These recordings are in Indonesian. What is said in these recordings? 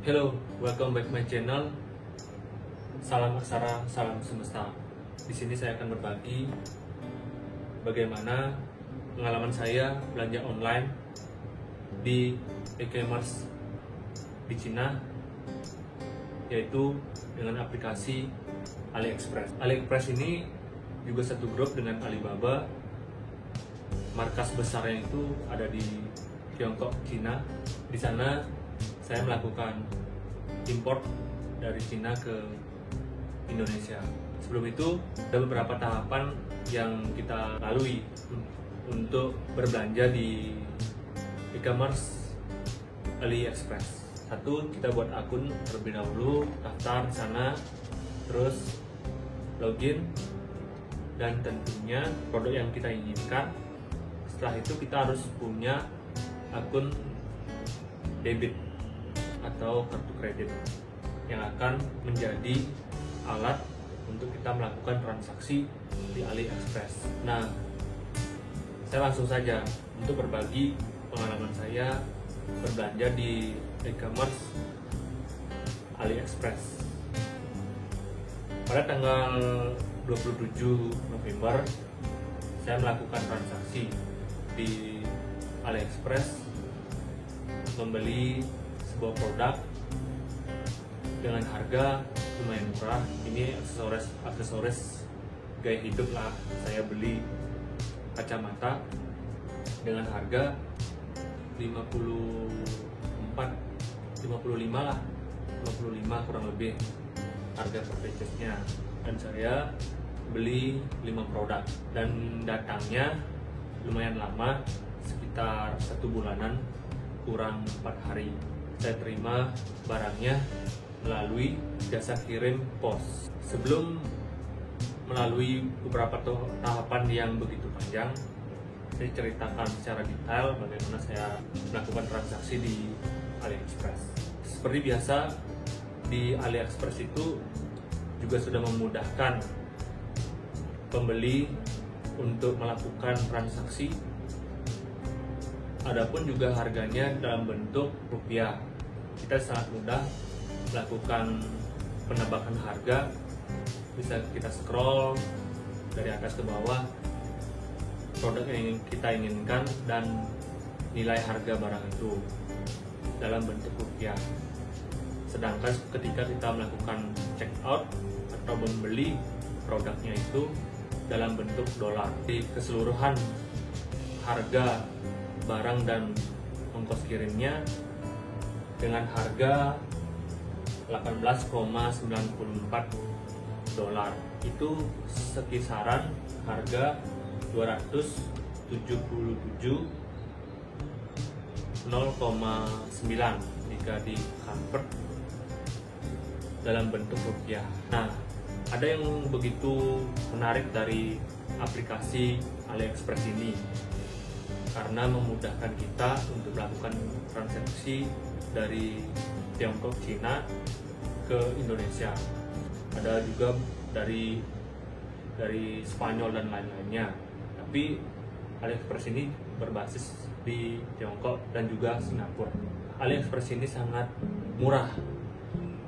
Hello, welcome back my channel. Salam aksara, salam semesta. Di sini saya akan berbagi bagaimana pengalaman saya belanja online di e-commerce di Cina, yaitu dengan aplikasi AliExpress. AliExpress ini juga satu grup dengan Alibaba. Markas besarnya itu ada di Tiongkok, Cina. Di sana saya melakukan import dari Cina ke Indonesia. Sebelum itu ada beberapa tahapan yang kita lalui untuk berbelanja di e-commerce AliExpress. Satu, kita buat akun terlebih dahulu, daftar di sana, terus login, dan tentunya produk yang kita inginkan. Setelah itu kita harus punya akun debit atau kartu kredit yang akan menjadi alat untuk kita melakukan transaksi di AliExpress. Nah, saya langsung saja untuk berbagi pengalaman saya berbelanja di e-commerce AliExpress. Pada tanggal 27 November, saya melakukan transaksi di AliExpress, membeli sebuah produk dengan harga lumayan murah. Ini aksesoris gaya hidup lah. Saya beli kacamata dengan harga 55 lah, 55 kurang lebih harga per purchase-nya. Dan saya beli 5 produk dan datangnya lumayan lama, sekitar 1 bulanan kurang 4 hari. Saya terima barangnya melalui jasa kirim pos. Sebelum melalui beberapa tahapan yang begitu panjang, saya ceritakan secara detail bagaimana saya melakukan transaksi di AliExpress. Seperti biasa, di AliExpress itu juga sudah memudahkan pembeli untuk melakukan transaksi. Adapun juga harganya dalam bentuk rupiah. Kita sangat mudah melakukan penebakan harga. Bisa kita scroll dari atas ke bawah produk yang kita inginkan dan nilai harga barang itu dalam bentuk rupiah. Sedangkan ketika kita melakukan check out atau membeli produknya itu dalam bentuk dolar. Di keseluruhan harga barang dan ongkos kirimnya dengan harga 18,94 dolar, itu sekisaran harga 277,09 jika di convert dalam bentuk rupiah. Nah, ada yang begitu menarik dari aplikasi AliExpress ini karena memudahkan kita untuk melakukan transaksi dari Tiongkok, Cina ke Indonesia. Ada juga dari Spanyol dan lain-lainnya. Tapi AliExpress ini berbasis di Tiongkok dan juga Singapura. AliExpress ini sangat murah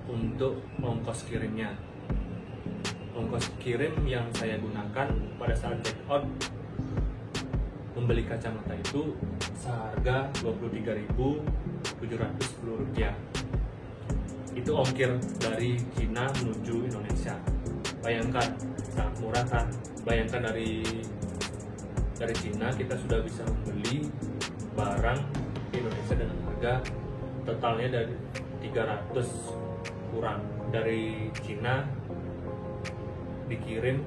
untuk ongkos kirimnya. Ongkos kirim yang saya gunakan pada saat check out membeli kacamata itu seharga Rp23.710. Itu ongkir dari Cina menuju Indonesia. Bayangkan, sangat murah kan? Bayangkan dari Cina kita sudah bisa membeli barang di Indonesia dengan harga totalnya dari 300 kurang. Dari Cina dikirim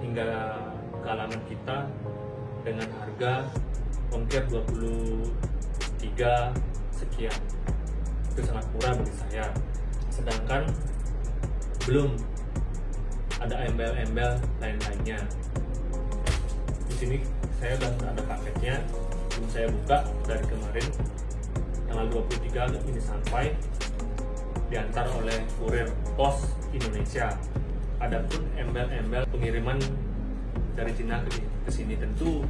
hingga ke alamat kita dengan harga ongkir 23 sekian. Itu sangat murah bagi saya. Sedangkan belum ada embel-embel lain-lainnya. Di sini saya sudah ada paketnya, saya buka dari kemarin tanggal 23 ini sampai diantar oleh kurir pos Indonesia. Adapun embel-embel pengiriman dari Cina ke sini tentu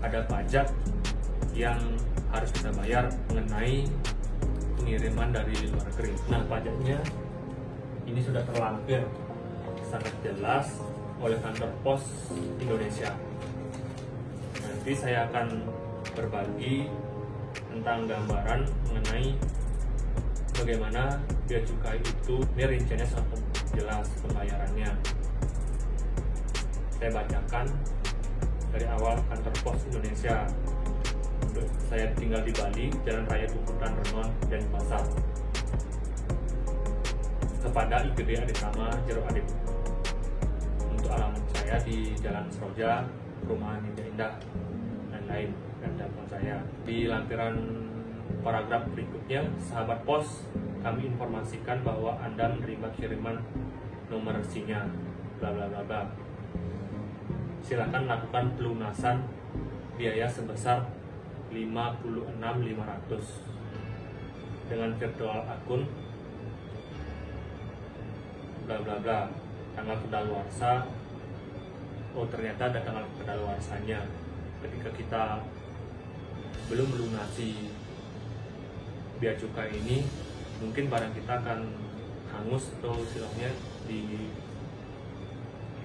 ada pajak yang harus kita bayar mengenai pengiriman dari luar negeri. Nah, pajaknya ini sudah terlampir sangat jelas oleh kantor pos Indonesia. Nanti saya akan berbagi tentang gambaran mengenai bagaimana bea cukai itu. Ini rinciannya sangat jelas pembayarannya. Saya bacakan dari awal kantor pos Indonesia. Saya tinggal di Bali, Jalan Raya Tukutan Renon, Denpasar. Kepada IGD Aditama Jero Adit. Untuk alamat saya di Jalan Seroja, Perumahan Indah-Indah, dan lain. Dan telepon saya. Di lampiran paragraf berikutnya, sahabat pos, kami informasikan bahwa Anda menerima kiriman nomor resinya, bla bla bla bla. Silakan lakukan pelunasan biaya sebesar 56.500 dengan virtual akun bla bla bla. Tanggal kedaluarsa, oh ternyata ada tanggal kedaluarsanya. Ketika kita belum melunasi bea cukai ini, mungkin barang kita akan hangus atau istilahnya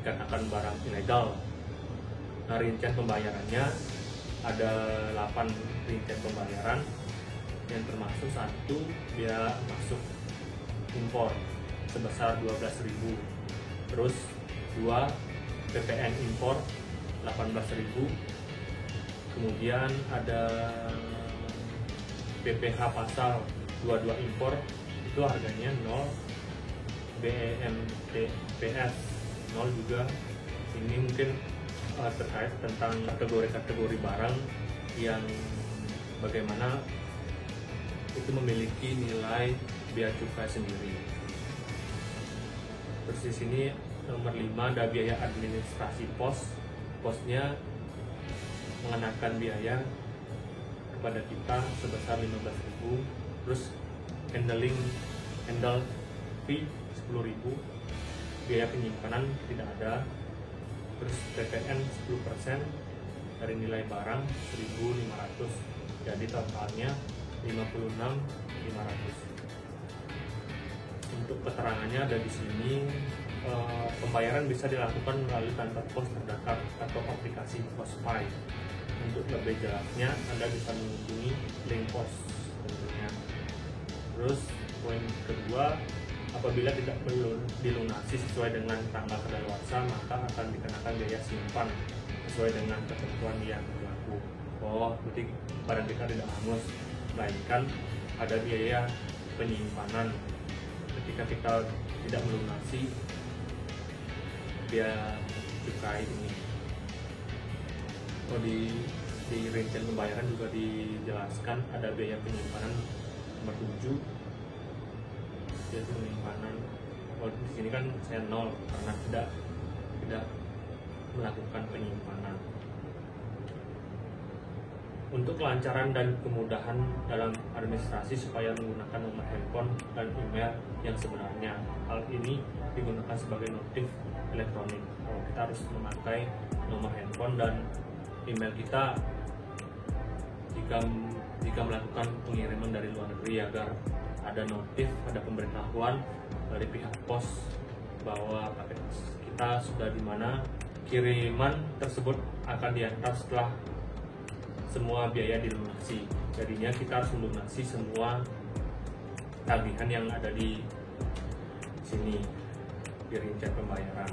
dikatakan barang ilegal. Nah, rincian pembayarannya ada 8 rincian pembayaran, yang termasuk 1 biaya masuk impor sebesar 12.000, terus 2 PPN impor 18.000, kemudian ada PPh pasal 22 impor itu harganya 0, BEMTPS 0 juga. Ini mungkin terkait tentang kategori-kategori barang yang bagaimana itu memiliki nilai bea cukai sendiri. Terus di sini nomor 5 ada biaya administrasi pos. Posnya mengenakan biaya kepada kita sebesar 15.000. Terus handle fee 10.000. Biaya penyimpanan tidak ada. Terus PPN 10% dari nilai barang 1.500, jadi totalnya 56.500. Untuk keterangannya ada di sini. Pembayaran bisa dilakukan melalui kantor pos terdekat atau aplikasi PosPay. Untuk lebih jelasnya Anda bisa mengunjungi link pos tentunya. Terus poin kedua, apabila tidak perlu dilunasi sesuai dengan tanggal kedaluarsa, maka akan dikenakan biaya simpan sesuai dengan ketentuan yang berlaku. Oh, berarti barang kita tidak hangus, melainkan ada biaya penyimpanan ketika kita tidak melunasi biaya cukai ini. Oh, di rincian pembayaran juga dijelaskan ada biaya penyimpanan nomor 7, yaitu penyimpanan. Oh, di sini kan saya 0 karena tidak melakukan penyimpanan. Untuk kelancaran dan kemudahan dalam administrasi supaya menggunakan nomor handphone dan email yang sebenarnya, hal ini digunakan sebagai notif elektronik. Kalau kita harus memakai nomor handphone dan email kita jika melakukan pengiriman dari luar negeri, agar ada notif, ada pemberitahuan dari pihak pos bahwa paket kita sudah di mana. Kiriman tersebut akan diantar setelah semua biaya dilunasi. Jadinya kita harus melunasi semua tagihan yang ada di sini di rincian pembayaran.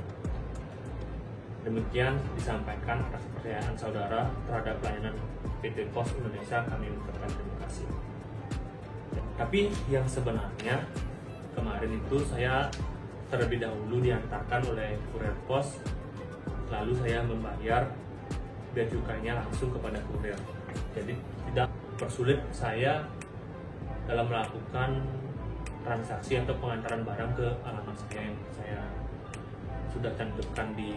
Demikian disampaikan atas kepercayaan saudara terhadap pelayanan PT Pos Indonesia. Kami mengucapkan terima kasih. Tapi yang sebenarnya kemarin itu saya terlebih dahulu diantarkan oleh kurir pos, lalu saya membayar bea cukainya langsung kepada kurir. Jadi tidak persulit saya dalam melakukan transaksi atau pengantaran barang ke alamat saya yang saya sudah cantumkan di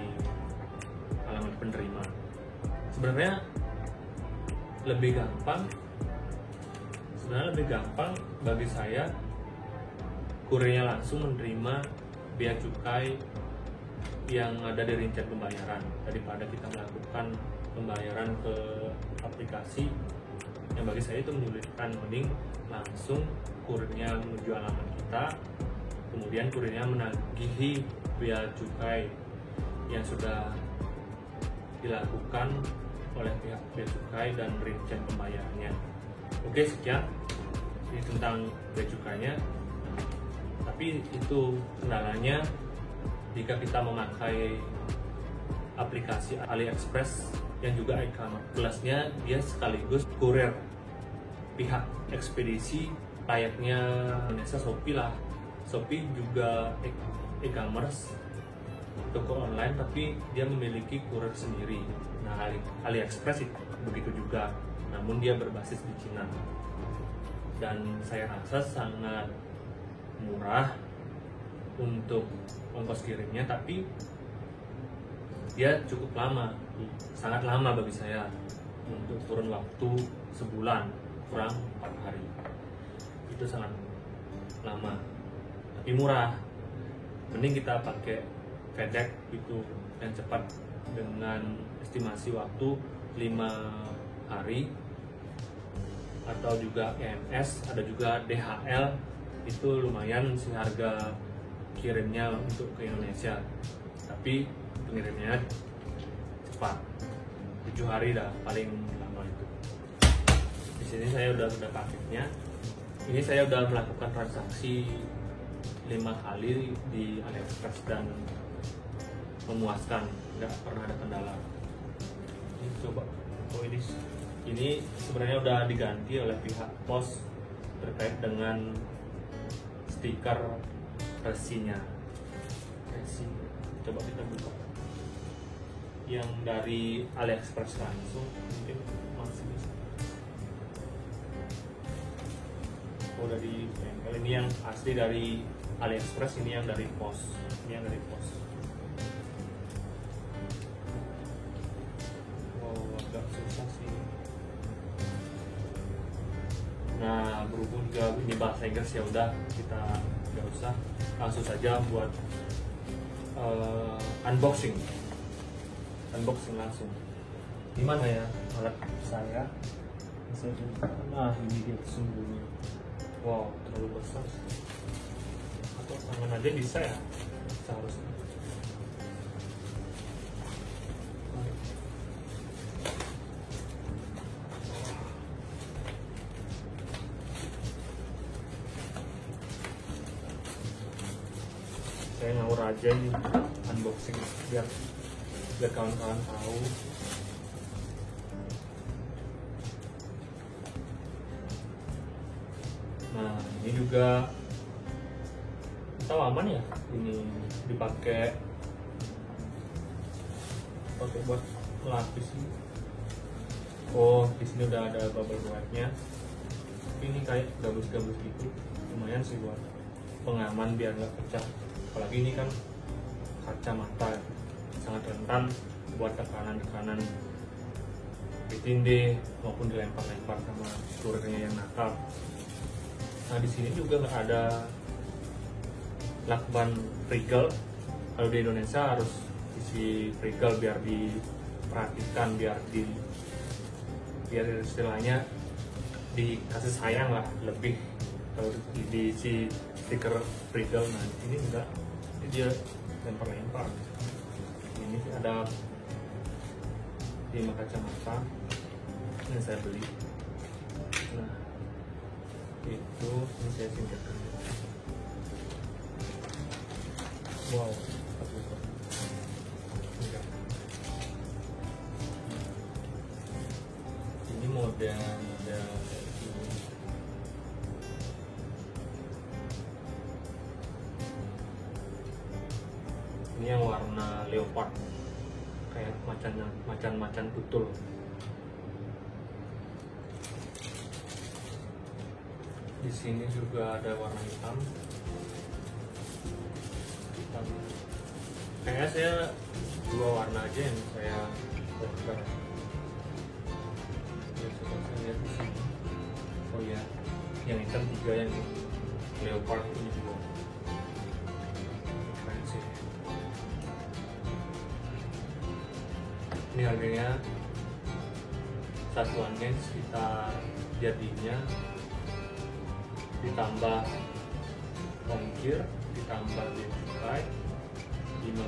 alamat penerima. Sebenarnya lebih gampang bagi saya kurirnya langsung menerima bea cukai yang ada di rincian pembayaran daripada kita melakukan pembayaran ke aplikasi yang bagi saya itu menyulitkan. Mending langsung kurirnya menuju alamat kita, kemudian kurirnya menagihi bea cukai yang sudah dilakukan oleh pihak bea cukai dan rincian pembayarannya. Oke, sekian ini tentang bea cukainya. Tapi itu kendalanya jika kita memakai aplikasi AliExpress yang juga e-commerce. Plusnya dia sekaligus kurir pihak ekspedisi layaknya Indonesia Shopee lah. Shopee juga e-commerce, toko online, tapi dia memiliki kurir sendiri. Nah, AliExpress itu begitu juga, namun dia berbasis di Cina. Dan saya rasa sangat murah untuk ongkos kirimnya, tapi dia cukup lama, sangat lama bagi saya, untuk kurun waktu sebulan, kurang 4 hari. Itu sangat lama, tapi murah. Mending kita pakai FedEx itu yang cepat dengan estimasi waktu 5 hari, atau juga EMS, ada juga DHL. Itu lumayan sih harga kirimnya untuk ke Indonesia, tapi pengirimnya cepat, 7 hari dah paling lama itu. Di sini saya udah paketnya. Ini saya udah melakukan transaksi 5 kali di AliExpress dan memuaskan, nggak pernah ada kendala. Ini coba, ini sebenarnya udah diganti oleh pihak pos terkait dengan stiker resinya. Coba kita buka yang dari AliExpress langsung, mungkin masih bisa. Oh, dari bengkel. Ini yang asli dari AliExpress, ini yang dari pos. Ini yang dari pos. Wow, agak susah sih. Nah, berhubung juga ini bahasa Inggris, ya udah kita nggak usah, langsung saja buat unboxing langsung. Gimana ya alat saya? Nah, ini dia sembunyi. Wow, terlalu besar. Atau tangan aja bisa ya? Seharusnya. Saya ngawur aja nih unboxing biar kawan-kawan tahu. Nah, ini juga tahu aman ya, ini dipakai buat melapis ini. Oh, di sini udah ada bubble wrap-nya. Ini kayak gabus-gabus gitu, lumayan sih buat pengaman biar nggak pecah. Apalagi ini kan kacamata, sangat rentan buat tekanan ditindih maupun dilempar-lempar sama kurirnya yang nakal. Nah, di sini juga nggak ada lakban regal. Kalau di Indonesia harus isi regal biar diperhatikan, biar istilahnya dikasih sayang lah lebih. Kalau diisi stiker regal, nah ini enggak, dia lempar-lempar. Ini ada 5 kacamata yang saya beli. Nah, itu ini saya singkatkan. Wow, ini model ini yang warna leopard, kayak macan tutul. Di sini juga ada warna hitam. Kayaknya saya 2 warna aja yang saya order. Coba saya lihat di sini. Oh ya, yang hitam 3, yang leopard ini juga. Keren sih. Ini harganya satuannya sekitar jadinya ditambah ongkir ditambah biaya cukai 56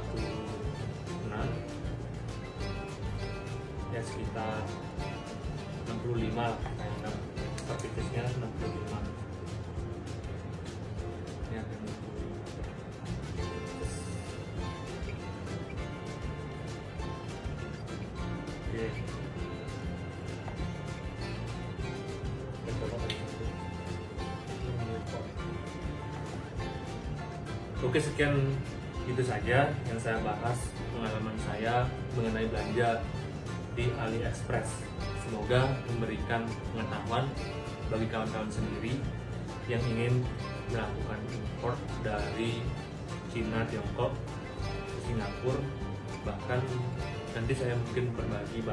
ya sekitar 65 lah kayaknya, servisnya 65 ini akan oke. Oke, sekian itu saja yang saya bahas pengalaman saya mengenai belanja di AliExpress. Semoga memberikan pengetahuan bagi kawan-kawan sendiri yang ingin melakukan import dari Cina, Tiongkok, Singapura, bahkan nanti saya mungkin berbagi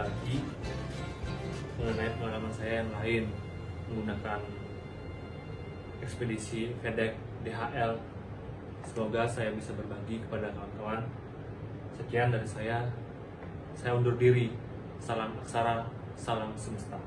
mengenai pengalaman saya yang lain menggunakan ekspedisi FedEx, DHL. Semoga saya bisa berbagi kepada kawan-kawan. Sekian dari saya undur diri. Salam aksara, salam semesta.